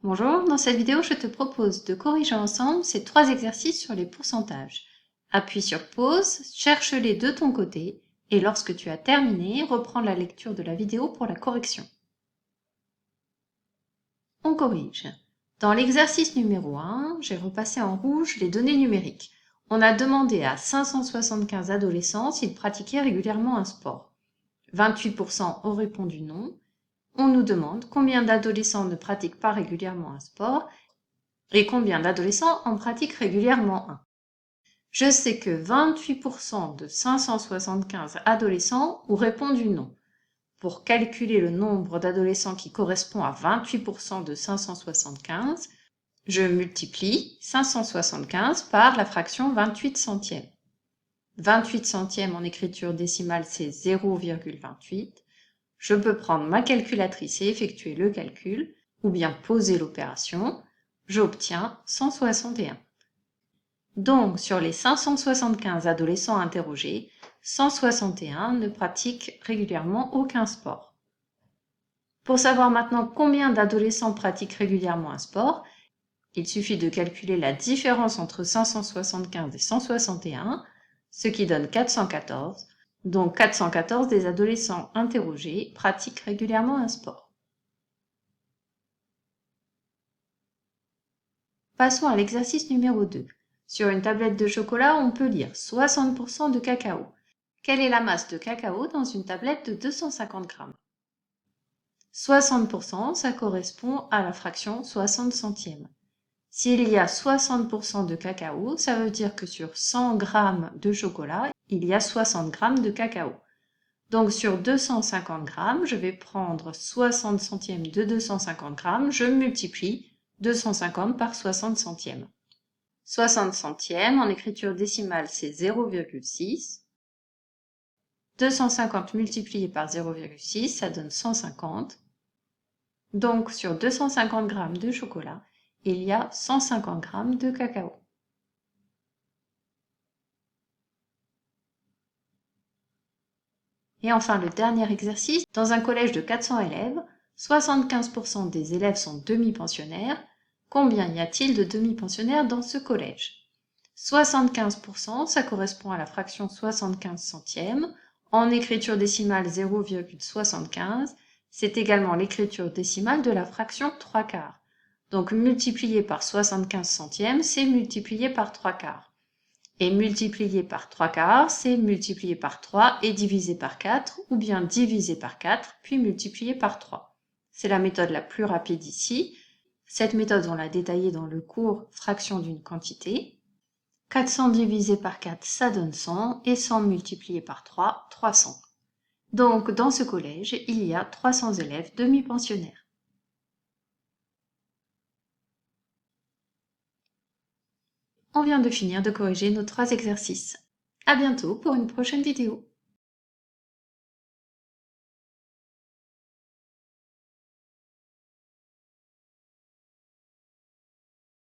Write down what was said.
Bonjour, dans cette vidéo, je te propose de corriger ensemble ces 3 exercices sur les pourcentages. Appuie sur pause, cherche-les de ton côté et lorsque tu as terminé, reprends la lecture de la vidéo pour la correction. On corrige. Dans l'exercice numéro 1, j'ai repassé en rouge les données numériques. On a demandé à 575 adolescents s'ils pratiquaient régulièrement un sport. 28% ont répondu non. On nous demande combien d'adolescents ne pratiquent pas régulièrement un sport et combien d'adolescents en pratiquent régulièrement un. Je sais que 28% de 575 adolescents ont répondu non. Pour calculer le nombre d'adolescents qui correspond à 28% de 575, je multiplie 575 par la fraction 28 centièmes. 28 centièmes en écriture décimale, c'est 0,28. Je peux prendre ma calculatrice et effectuer le calcul, ou bien poser l'opération. J'obtiens 161. Donc, sur les 575 adolescents interrogés, 161 ne pratiquent régulièrement aucun sport. Pour savoir maintenant combien d'adolescents pratiquent régulièrement un sport, il suffit de calculer la différence entre 575 et 161, ce qui donne 414. Donc 414 des adolescents interrogés pratiquent régulièrement un sport. Passons à l'exercice numéro 2. Sur une tablette de chocolat, on peut lire 60% de cacao. Quelle est la masse de cacao dans une tablette de 250 grammes? 60%, ça correspond à la fraction 60 centièmes. S'il y a 60% de cacao, ça veut dire que sur 100 grammes de chocolat, il y a 60 grammes de cacao. Donc sur 250 grammes, je vais prendre 60 centièmes de 250 grammes, je multiplie 250 par 60 centièmes. 60 centièmes, en écriture décimale, c'est 0,6. 250 multiplié par 0,6, ça donne 150. Donc sur 250 grammes de chocolat, il y a 150 grammes de cacao. Et enfin, le dernier exercice, dans un collège de 400 élèves, 75% des élèves sont demi-pensionnaires. Combien y a-t-il de demi-pensionnaires dans ce collège? 75%, ça correspond à la fraction 75 centièmes. En écriture décimale 0,75, c'est également l'écriture décimale de la fraction 3 quarts. Donc multiplié par 75 centièmes, c'est multiplié par 3 quarts. Et multiplié par 3 quarts, c'est multiplié par 3 et divisé par 4, ou bien divisé par 4, puis multiplié par 3. C'est la méthode la plus rapide ici. Cette méthode, on l'a détaillée dans le cours fraction d'une quantité. 400 divisé par 4, ça donne 100, et 100 multiplié par 3, 300. Donc, dans ce collège, il y a 300 élèves demi-pensionnaires. On vient de finir de corriger nos 3 exercices. À bientôt pour une prochaine vidéo.